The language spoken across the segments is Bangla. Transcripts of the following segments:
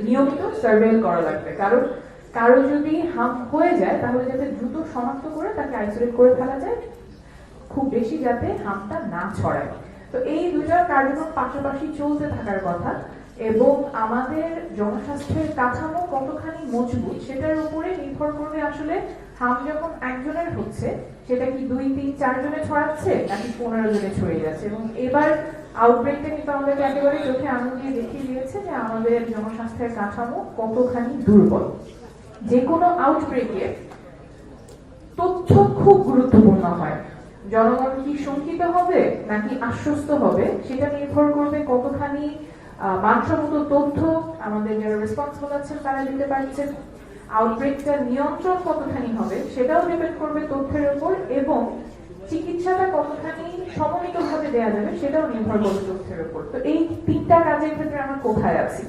নিয়মিত সার্ভেল করা লাগবে। কারণ কারো যদি হাম হয়ে যায় তাহলে যাতে দ্রুত শনাক্ত করে তাকে আইসোলেট করে ফেলা যায়, খুব বেশি যাতে হামটা না ছড়ায়। তো এই দুইটা কার্যক্রম পাশাপাশি চলতে থাকার কথা, এবং আমাদের জনস্বাস্থ্যের কাঠামো কতখানি মজবুত সেটার উপরে নির্ভর করবে আসলে হাম যখন একজনের হচ্ছে সেটা কি 2, 3, 4 জনে ছড়াচ্ছে নাকি 15 জনে ছড়িয়ে যাচ্ছে। এবং এবার আউটব্রেকটা কিন্তু আমাদেরকে একেবারে চোখে আঙুল দিয়ে দেখিয়ে দিয়েছে যে আমাদের জনস্বাস্থ্যের কাঠামো কতখানি দুর্বল। যে কোনো আউটব্রেকে তথ্য খুব গুরুত্বপূর্ণ হয়। জনগণ কি শঙ্কিত হবে নাকি আশ্বস্ত হবে সেটা নির্ভর করবে কতখানি মানসম্মত তথ্য আমাদের যারা রেসপন্সিবল আছেন তারা দিতে পারছেন। আউটব্রেকটা নিয়ন্ত্রণ কতখানি হবে সেটাও ডিপেন্ড করবে তথ্যের উপর, এবং চিকিৎসাটা কতখানি সমন্বিতভাবে দেওয়া যাবে সেটাও নির্ভর করবে তথ্যের উপর। তো এই তিনটা কাজের ক্ষেত্রে আমরা কোথায় আছি?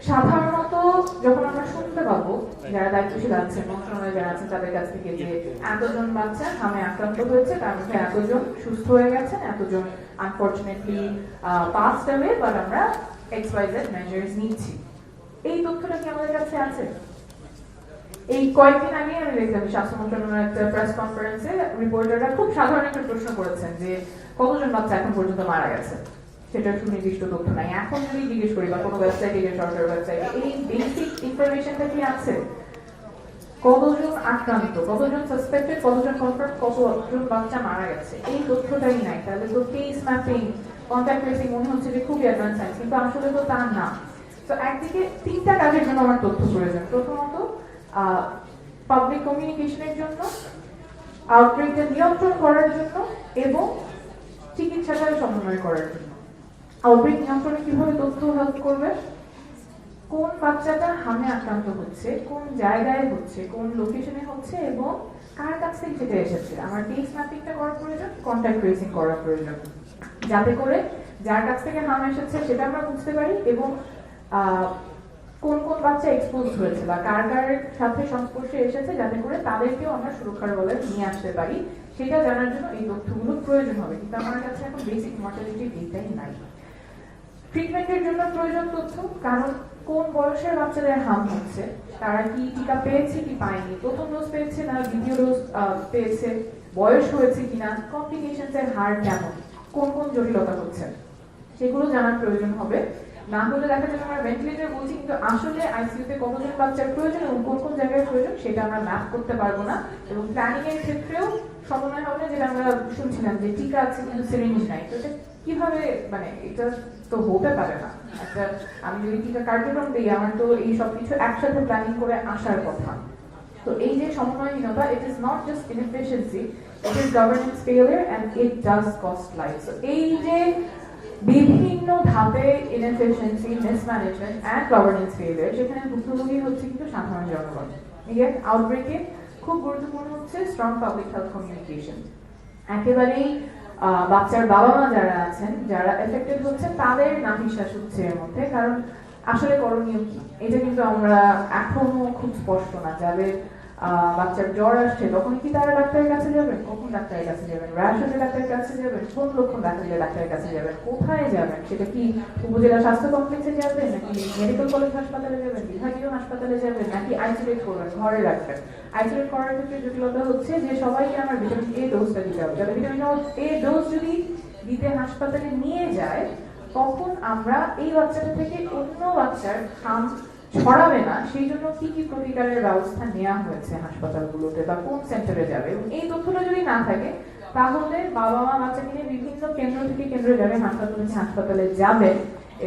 সাধারণত যখন আমরা শুনতে পাবো যারা দায়িত্বশীল আছেন, মন্ত্রণালয়ে যারা আছেন তাদের কাছ থেকে যে এতজন বাচ্চা হামে আক্রান্ত হয়েছে, তার মধ্যে এতজন সুস্থ হয়ে গেছেন, এতজন আনফরচুনেটলি পাসড অ্যাওয়ে, বাট আমরা XYZ মেজার্স নিচ্ছি, এই তথ্যটা কি আমাদের কাছে আছে? এই কয়েকদিন আগে আমি দেখলাম স্বাস্থ্য মন্ত্রণালয়ের একটা প্রেস কনফারেন্সে রিপোর্টাররা খুব সাধারণ একটা প্রশ্ন করেছেন যে কতজন বাচ্চা এখন পর্যন্ত মারা গেছে, সেটার সুনির্দিষ্ট তথ্য নাই। এখন যদি জিজ্ঞেস করি বা কোনো ওয়েবসাইটে গিয়ে সরকারি ওয়েবসাইটে এই বেসিক ইনফরমেশনটা কি আছে? কতজন আক্রান্ত, কতজন সাসপেক্টেড, কতজন কনফার্ম, কতজন বাচ্চা মারা গেছে, এই তথ্যটাই নাই। তাহলে তো কেস ম্যাপিং, কন্ট্যাক্ট ট্রেসিং মনে হচ্ছে যে খুবই অ্যাডভান্স সায়েন্স, কিন্তু আসলে তো তা না। তো একদিকে তিনটা কাজের জন্য আমার তথ্য প্রয়োজন। প্রথমত পাবলিক কমিউনিকেশনের জন্য, আউটব্রেকটা নিয়ন্ত্রণ করার জন্য, এবং চিকিৎসাটা সমন্বয় করার জন্য। আউটব্রেক নিয়ন্ত্রণে কিভাবে তথ্য হেল্প করবে? কোন বাচ্চাটা হামে আক্রান্ত হচ্ছে, কোন জায়গায় হচ্ছে, কোন লোকেশনে হচ্ছে, এবং কার কাছ থেকে সেটা এসেছে। আমার কেস ম্যাপিংটা করার প্রয়োজন, কন্ট্যাক্ট ট্রেসিং করার প্রয়োজন, যাতে করে যার কাছ থেকে হাম এসেছে সেটা আমরা বুঝতে পারি, এবং কোন কোন বাচ্চা এক্সপোজ হয়েছে বা কার কার সাথে সংস্পর্শে এসেছে, যাতে করে তাদেরকেও আমরা সুরক্ষার বলয়ে নিয়ে আসতে পারি, সেটা জানার জন্য এই তথ্যগুলো প্রয়োজন হবে। কিন্তু আমার কাছে এখন বেসিক মর্টালিটি ডেটাই নাই। ট্রিটমেন্টের জন্য প্রয়োজন তথ্য, কারণ কোন বয়সের বাচ্চাদের হাম হচ্ছে, তারা কি টিকা পেয়েছে কি পায়নি, প্রথম ডোজ পেয়েছে না দ্বিতীয় ডোজ পেয়েছে, বয়স হয়েছে কিনা, কমপ্লিকেশনস এর হার কেমন, কোন কোন জটিলতা হচ্ছে, সেগুলো জানার প্রয়োজন হবে। না হলে দেখা যাবে আমরা ভেন্টিলেটর বলছি কিন্তু আসলে আইসিইউতে কতজন বাচ্চার প্রয়োজন এবং কোন কোন জায়গায় প্রয়োজন সেটা আমরা ম্যাপ করতে পারবো না। এবং প্ল্যানিং এর ক্ষেত্রেও সমন্বয় হবে, যেটা আমরা শুনছিলাম যে টিকা আছে কিন্তু সিরিঞ্জ নাই, তো এটা কিভাবে, মানে এটা তো হতে পারে না। একটা আমি যদি টিকা কার্যক্রম দিই, আমার তো এই সবকিছু একসাথে প্ল্যানিং করে আসার কথা। তো এই যে সমন্বয়হীনতা, it is not just inefficiency, it is governance failure and it does cost life. এই যে বিভিন্ন ধাপে inefficiency, mismanagement and governance failure, সেখানে ভুক্তভোগী হচ্ছে কিন্তু সাধারণ জনগণ। এগেন আউটব্রেকে খুব গুরুত্বপূর্ণ হচ্ছে স্ট্রং পাবলিক হেলথ কমিউনিকেশন। একেবারেই বাচ্চার বাবা মা যারা আছেন, যারা এফেক্টেড হচ্ছে, তাদের নাভিশ্বাস হচ্ছে এর মধ্যে। কারণ আসলে করণীয় কি, এটা কিন্তু আমরা এখনো খুব স্পষ্ট না। যাদের বাচ্চার জ্বর আসছে তখন কি তারা ডাক্তারের কাছে যাবেন, কখন ডাক্তারের কাছে যাবেন, র্যাশ হলে ডাক্তারের কাছে যাবেন, কোন লক্ষণ দেখা দিলে ডাক্তারের কাছে যাবেন, কোথায় যাবেন, সেটা কি উপজেলা স্বাস্থ্য কমপ্লেক্সে যাবেন, নাকি মেডিকেল কলেজ হাসপাতালে যাবেন, বিভাগীয় হাসপাতালে যাবেন, নাকি আইসোলেট করবেন, ঘরে রাখবেন। আইসোলেট করার ক্ষেত্রে জটিলতা হচ্ছে যে সবাইকে আমার ভিটামিন A ডোজটা দিতে হবে। যারা ভিটামিন A ডোজ যদি দিতে হাসপাতালে নিয়ে যায়, তখন আমরা এই বাচ্চাটা থেকে অন্য বাচ্চার হাম ছড়াবে না সেই জন্য কি কি প্রতিকারের ব্যবস্থা নেওয়া হয়েছে হাসপাতালগুলোতে বা কোন সেন্টারে যাবে, এবং এই তথ্যটা যদি না থাকে তাহলে বাবা মা বাচ্চাকে নিয়ে বিভিন্ন কেন্দ্র থেকে কেন্দ্রে যাবে, হাসপাতালে যাবে,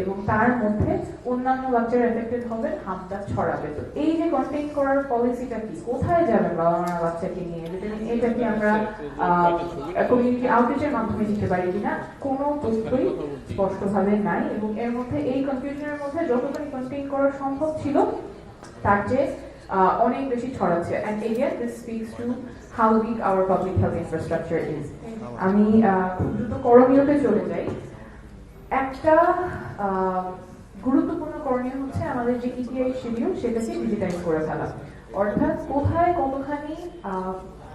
এবং তার মধ্যে অন্যান্য বাচ্চারা এফেক্টেড হবে, হামটা ছড়াবে। তো এই যে কন্টেইন করার পলিসিটা কি, কোথায় যাবেন বাবা মা বাচ্চাকে নিয়ে, এটা কি আমরা কমিউনিটি আউটরিচের মাধ্যমে দিতে পারি কিনা, কোনো তথ্যই স্পষ্টভাবে নাই। এবং এর মধ্যে এই কনফিউশনের মধ্যে যতখানি কন্টেইন করা সম্ভব ছিল তার চেয়ে অনেক বেশি ছড়াচ্ছে। And again this speaks to how weak our public health infrastructure is. আমি খুব দ্রুত করণীয়তে চলে যাই। একটা গুরুত্বপূর্ণ করণীয় হচ্ছে আমাদের যে ইপিআই শিডিউল সেটাকে ডিজিটাইজ করে ফেলা, অর্থাৎ কোথায় কতখানি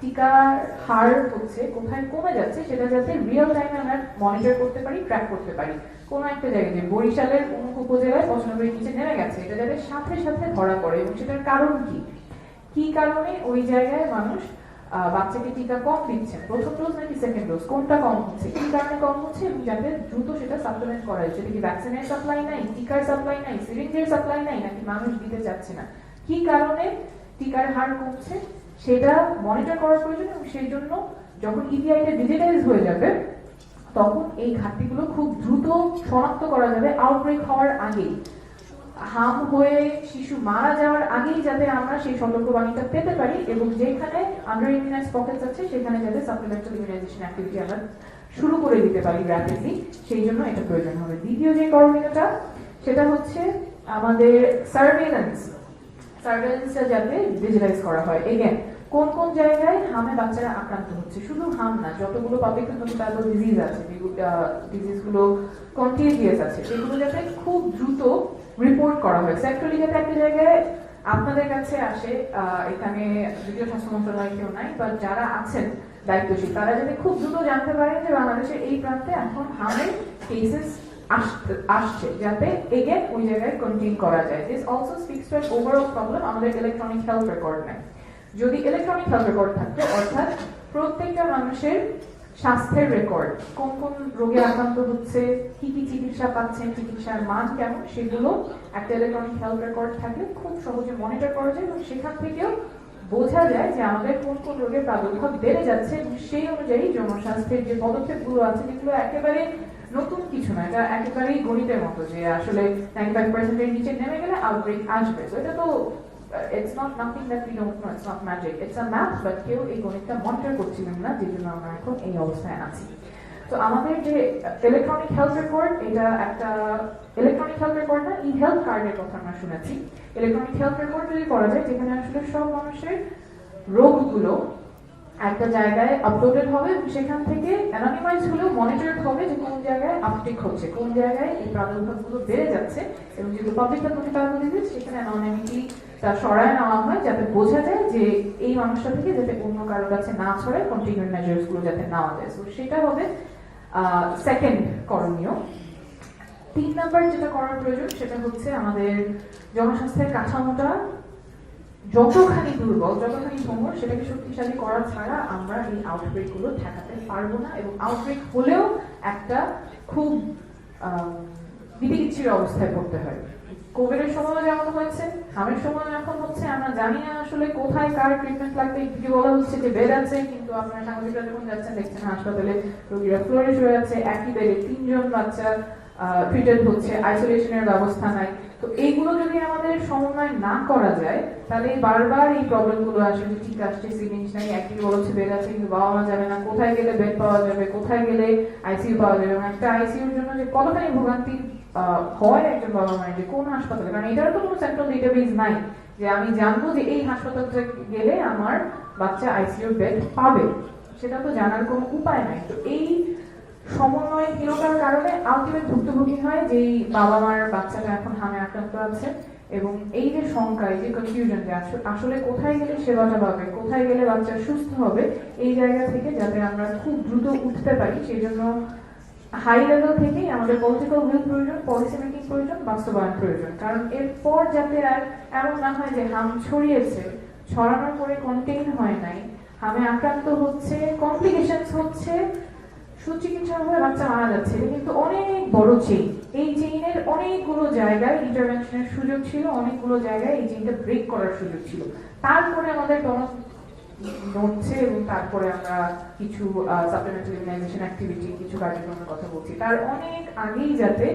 টিকার হার হচ্ছে কোথায় কমে যাচ্ছে সেটা যাতে রিয়েল টাইমে আমরা মনিটর করতে পারি, ট্র্যাক করতে পারি। কোনো একটা জায়গায় যে বরিশালের অমুক উপজেলায় 95 নিচে নেমে গেছে, এটা যাতে সাথে সাথে ধরা পড়ে এবং সেটার কারণ কি, কি কারণে ওই জায়গায় মানুষ বাচ্চাকে টিকা কম দিচ্ছেন, প্রথম ডোজ নাকি সেকেন্ড ডোজ, কোনটা কম হচ্ছে, কি কারণে কম হচ্ছে, এবং যাতে দ্রুত সেটা সাপ্লিমেন্ট করা যায়। সেটা কি ভ্যাকসিনের সাপ্লাই নাই, টিকার সাপ্লাই নাই, সিরিঞ্জের সাপ্লাই নাই, নাকি মানুষ দিতে চাচ্ছে না, কি কারণে টিকার হার কমছে সেটা মনিটর করার প্রয়োজন। এবং সেই জন্য যখন ইপিআইটা ডিজিটাইজ হয়ে যাবে তখন এই ঘাটতিগুলো খুব দ্রুত শনাক্ত করা যাবে আউটব্রেক হওয়ার আগেই, হাম হয়ে শিশু মারা যাওয়ার আগেই যাতে আমরা সেই সতর্কবাণীটা পেতে পারি এবং যেখানে আন্ডার ইমিউনাইজ পকেটস আছে সেখানে যাতে সাপ্লিমেন্টাল ইমিউনাইজেশন অ্যাক্টিভিটি আমরা শুরু করে দিতে পারি র্যাপিডলি, সেই জন্য এটা প্রয়োজন হবে। দ্বিতীয় যে করণীয়টা সেটা হচ্ছে আমাদের সার্ভেলেন্সটা যাতে ডিজিটাইজ করা হয়। এগেন, কোন কোন জায়গায় হামে বাচ্চারা আক্রান্ত হচ্ছে, শুধু হাম না, যতগুলো পাবলিক কমিউনিকেবল ডিজিজ আছে, ডিজিজগুলো কন্টিজিয়াস আছে, সেগুলো যাতে খুব দ্রুত রিপোর্ট করা হয়। অ্যাকচুয়ালি যাতে একটা জায়গায় আপনাদের কাছে আসে, এখানে যদিও স্বাস্থ্য মন্ত্রণালয় কেউ নাই, বা যারা আছেন দায়িত্বশীল তারা যাতে খুব দ্রুত জানতে পারেন যে বাংলাদেশের এই প্রান্তে এখন হামের কেসেস আসছে, যাতে এগেন ওই জায়গায় কন্টেইন করা যায়। This also speaks to an overall problem আমাদের ইলেকট্রনিক হেলথ রেকর্ড নেই। যদি ইলেকট্রনিক হেলথ রেকর্ড থাকতো, অর্থাৎ প্রত্যেকটা মানুষের স্বাস্থ্যের রেকর্ড, কোন কোন রোগে আক্রান্ত হচ্ছে, কি কি চিকিৎসা পাচ্ছেন, চিকিৎসার মান কেমন, সেগুলো একটা ইলেকট্রনিক হেলথ রেকর্ড থাকলে খুব সহজে মনিটর করা যায় এবং সেখান থেকেও বোঝা যায় যে আমাদের কোন কোন রোগের প্রাদুর্ভাব বেড়ে যাচ্ছে এবং সেই অনুযায়ী জনস্বাস্থ্যের যে পদক্ষেপগুলো আছে, যেগুলো একেবারে নতুন কিছু না, এটা একেবারেই গণিতের মতো যে আসলে 95% এর নিচে নেমে গেলে আউটব্রেক আসবে। তো এটা তো it's not nothing that we don't know, it's not magic, it's a math, but কেউ এই গণিতটা মনিটর করছিলেন না, যে জন্য আমরা এখন এই অবস্থায় আছি। তো আমাদের যে ইলেকট্রনিক হেলথ রেকর্ড, এটা একটা ইলেকট্রনিক হেলথ রেকর্ড না, ই হেলথ কার্ডের কথা আমরা শুনেছি। ইলেকট্রনিক হেলথ রেকর্ড যদি করা যায়, যেখানে আসলে সব মানুষের রোগগুলো একটা জায়গায় আপলোডেড হবে এবং সেখান থেকে অ্যানোনিমাইজ হলেও মনিটরড হবে যে কোন জায়গায় আপটেক হচ্ছে, কোন জায়গায় এই প্রাদুর্ভাবগুলো বেড়ে যাচ্ছে, এবং যেগুলো পাবলিক কমিউনিকেবল ডিজিজ সেখানে অ্যানোনিমিটি তা সরায় নেওয়া হয়, যাতে বোঝা যায় যে এই মানুষটা থেকে যাতে অন্য কারোর কাছে না ছড়ায়, কন্টিনিউ মেজার্স গুলো যাতে নেওয়া যায়। তো সেটা হবে সেকেন্ড করণীয়। 3 নাম্বার যেটা করার প্রয়োজন সেটা হচ্ছে আমাদের জনস্বাস্থ্যের কাঠামোটা যতখানি দুর্বল, যতখানি ভঙ্গুর, সেটাকে শক্তিশালী করা ছাড়া আমরা এই আউটব্রেক গুলো ঠেকাতে পারবো না। এবং আউটব্রেক হলেও একটা খুব বিতিকিচ্ছির অবস্থায় পড়তে হয়। কোভিডের সময় যেমন হয়েছে, হামের সময় এখন হচ্ছে, আমরা জানি না আসলে কোথায় কার ট্রিটমেন্ট লাগবে। একদিকে বলা হচ্ছে যে বেড আছে, কিন্তু আপনারা সাংবাদিকরা যখন যাচ্ছেন দেখছেন হাসপাতালে রোগীরা ফ্লোরে শুয়ে আছে, একই বেডে 3 জন বাচ্চা ট্রিটেড হচ্ছে, আইসোলেশনের ব্যবস্থা নাই। তো এইগুলো যদি আমাদের সমন্বয় না করা যায়, তাহলে বারবার এই প্রবলেমগুলো আসে যে ঠিক আসছে, সিরিঞ্জ নাই, একই বলছে বেড আছে কিন্তু বাবা মা যাবে না, কোথায় গেলে বেড পাওয়া যাবে, কোথায় গেলে আইসিইউ পাওয়া যাবে। এবং একটা আইসিইউর জন্য যে কতখানি ভোগান্তি হয় একজন বাবা মায়ের, যে কোন হাসপাতালে, কারণ এটার তো কোনো সেন্ট্রাল ডেটাবেস নাই যে আমি জানবো যে এই হাসপাতালে গেলে আমার বাচ্চা আইসিইউ বেড পাবে, সেটা তো জানার কোনো উপায় নাই। তো এই সমন্বয়হীনতার কারণে আলটিমেট ভুক্তভোগী হয় যেই বাবা মার বাচ্চাটা এখন হামে আক্রান্ত আছে। এবং এই যে শঙ্কা, এই যে কনফিউশন যে আসলে কোথায় গেলে সেবাটা পাবে, কোথায় গেলে বাচ্চা সুস্থ হবে, এই জায়গা থেকে যাতে আমরা খুব দ্রুত উঠতে পারি, সেই জন্য হাই লেভেল থেকেই আমাদের পলিটিক্যাল উইল প্রয়োজন, পলিসি মেকিং প্রয়োজন, বাস্তবায়ন প্রয়োজন। কারণ এরপর যাতে আর এমন না হয় যে হাম ছড়িয়েছে, ছড়ানোর পরে কন্টেইন হয় নাই, হামে আক্রান্ত হচ্ছে, কমপ্লিকেশনস হচ্ছে, সুচিকিৎসা হয়ে বাচ্চা মারা যাচ্ছে। এটা কিন্তু অনেক বড় চেইন। এই চেইনের অনেকগুলো জায়গায় ইন্টারভেনশনের সুযোগ ছিল, অনেকগুলো জায়গায় এই চেইনটা ব্রেক করার সুযোগ ছিল। তারপরে আমাদের টনক নড়ছে এবং তারপরে আমরা কিছু সাপ্লিমেন্টারি ইমিউনাইজেশন অ্যাক্টিভিটি, কিছু কার্যক্রমের কথা বলছি। তার অনেক আগেই যাতে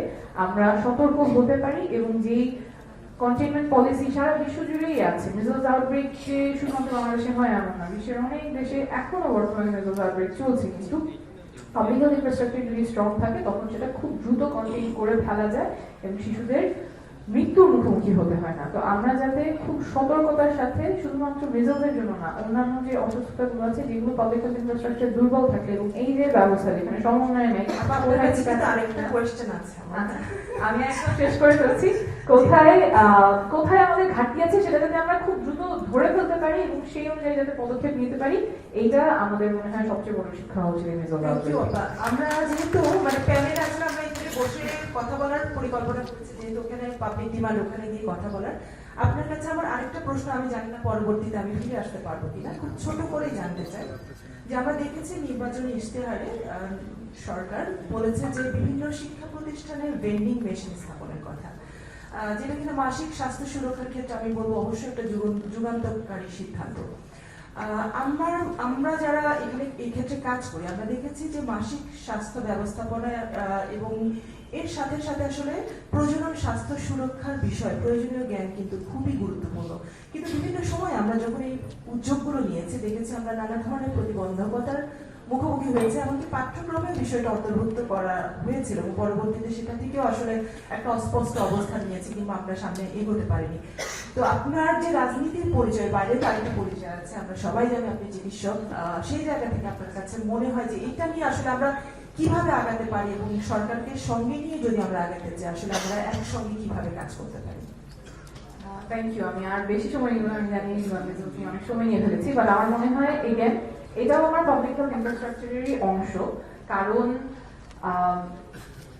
আমরা সতর্ক হতে পারি এবং যেই কন্টেইনমেন্ট পলিসি সারা বিশ্ব জুড়েই আছে। মিজলস আউটব্রেক যে শুধুমাত্র বাংলাদেশে হয় এমন না, বিশ্বের অনেক দেশে এখনো বর্তমানে মিজলস আউটব্রেক চলছে, কিন্তু পাবলিক হেলথ ইনফ্রাস্ট্রাকচার যদি স্ট্রং থাকে তখন সেটা খুব দ্রুত কন্টেইন করে ফেলা যায় এবং শিশুদের মৃত্যুর মুখোমুখি হতে হয় না। তো আমরা যাতে খুব সতর্কতার সাথে শুধুমাত্র রেজাল্টের জন্য না, অন্যান্য যে অসুস্থতাগুলো আছে যেগুলো পাবলিক হেলথ ইনফ্রাস্ট্রাকচার দুর্বল থাকে এবং এই যে ব্যবস্থা যেখানে সমন্বয় নেই, আরেকটা কোয়েশ্চেন আছে আমি একদম শেষ করে ফেলছি। কোথায় আমাদের ঘাটতি আছে সেটা যাতে আমরা খুব দ্রুত ধরে ফেলতে পারি এবং সেই অনুযায়ী যাতে পদক্ষেপ নিতে পারি, এইটা আমাদের মনে হয় সবচেয়ে বড় শিক্ষা হওয়া উচিত। আমরা যেহেতু মানে প্যানেলে আসলে আমরা এখানে বসে কথা বলার পরিকল্পনা করেছি, যেহেতু ওখানে পাবলিক ডিমান্ড, ওখানে গিয়ে কথা বলার। আপনার কাছে আমার আরেকটা প্রশ্ন, আমি জানি না পরবর্তীতে আমি ফিরে আসতে পারবো কিনা, খুব ছোট করেই জানতে চাই যে আমরা দেখেছি নির্বাচনী ইশতেহারে সরকার বলেছে যে বিভিন্ন শিক্ষা প্রতিষ্ঠানের ভেন্ডিং মেশিন স্থাপনের কথা, যেটা কিনা মাসিক স্বাস্থ্য সুরক্ষার ক্ষেত্রে আমি বলবো অবশ্যই একটা যুগান্তকারী সিদ্ধান্ত। আমরা যারা এখানে এই ক্ষেত্রে কাজ করি, আমরা দেখেছি যে মাসিক স্বাস্থ্য ব্যবস্থাপনা এবং এর সাথে সাথে আসলে প্রজনন স্বাস্থ্য সুরক্ষার বিষয় প্রয়োজনীয় জ্ঞান কিন্তু খুবই গুরুত্বপূর্ণ। কিন্তু বিভিন্ন সময় আমরা যখন এই উদ্যোগগুলো নিয়েছি দেখেছি আমরা নানা ধরনের প্রতিবন্ধকতার মুখোমুখি হয়েছে, এমনকি পাঠ্যক্রমে বিষয়টা অন্তর্ভুক্ত করা হয়েছিল এবং পরবর্তীতে সেটা থেকেও আসলে একটা অস্পষ্ট অবস্থান নিয়েছে কিংবা আমরা সামনে এগোতে পারিনি। তো আপনার যে রাজনীতির পরিচয়, বাইরে আরেকটা পরিচয় আছে, আমরা সবাই জানি আপনি চিকিৎসক, সেই জায়গা থেকে আপনার কাছে মনে হয় যে এটা নিয়ে আসলে আমরা কিভাবে আগাতে পারি এবং সরকারকে সঙ্গে নিয়ে যদি আমরা আগাতে চাই আসলে আমরা একসঙ্গে কিভাবে কাজ করতে পারি? Thank you. আমি আর বেশি সময় নিব, আমি জানি অনেক সময় নিয়ে ফেলেছি, বাট আমার মনে হয় এটাও আমার পাবলিক হেলথ ইনফ্রাস্ট্রাকচারেরই অংশ। কারণ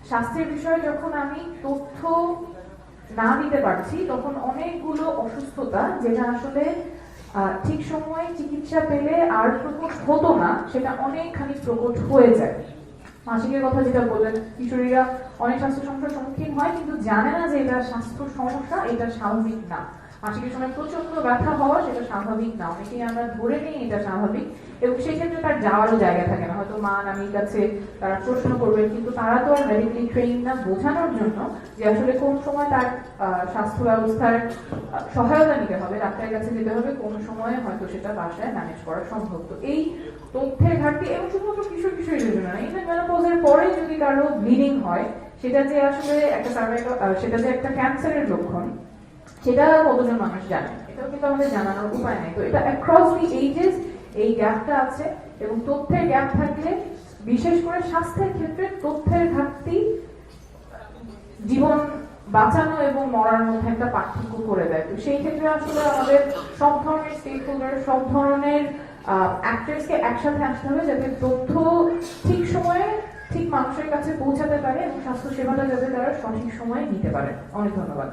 স্বাস্থ্যের বিষয়ে যখন আমি তথ্য না দিতে পারছি তখন অনেকগুলো অসুস্থতা যেটা আসলে ঠিক সময়ে চিকিৎসা পেলে আর প্রকট হতো না সেটা অনেকখানি প্রকট হয়ে যায়। মাসিকের কথা যেটা বললেন, কিশোরীরা অনেক স্বাস্থ্য সমস্যার সম্মুখীন হয় কিন্তু জানে না যে এটা স্বাস্থ্য সমস্যা, এটা স্বাভাবিক না। মাসিকের সময় প্রচন্ড ব্যথা হওয়া সেটা স্বাভাবিক না, অনেকেই আমরা ধরে নিই এটা স্বাভাবিক এবং সেক্ষেত্রে তার যাওয়ারও জায়গা থাকে না। হয়তো মা নানির কাছে তারা প্রশ্ন করবে কিন্তু তারা তো আর মেডিকেলি ট্রেন না বোঝানোর জন্য যে আসলে কোন সময় তার স্বাস্থ্য ব্যবস্থার সহায়তা নিতে হবে, ডাক্তারের কাছে যেতে হবে, কোন সময়ে হয়তো সেটা বাসায় ম্যানেজ করা সম্ভব। তো এই তথ্যের ঘাটতি এবং শুধুমাত্র কিশোরীদের জন্য না, ইভেন মেনোপজের পরে যদি কারো ব্লিডিং হয় সেটা যে আসলে একটা সেটা যে একটা ক্যান্সারের লক্ষণ সেটা কতজন মানুষ জানে, এটাও কিন্তু আমাদের জানানোর উপায় নেই। তো এটা অ্যাক্রস দি এইজেস এই গ্যাপটা আছে এবং তথ্যের গ্যাপ থাকলে বিশেষ করে স্বাস্থ্যের ক্ষেত্রে তথ্যের ঘাটতি জীবন বাঁচানো এবং মরার মধ্যে একটা পার্থক্য করে দেয়। তো সেই ক্ষেত্রে আসলে আমাদের সব ধরনের স্টেক হোল্ডার, সব ধরনের অ্যাক্টরসকে একসাথে আসতে হবে যাতে তথ্য ঠিক সময়ে ঠিক মানুষের কাছে পৌঁছাতে পারে এবং স্বাস্থ্য সেবাটা যাতে তারা সঠিক সময়ে নিতে পারে। অনেক ধন্যবাদ।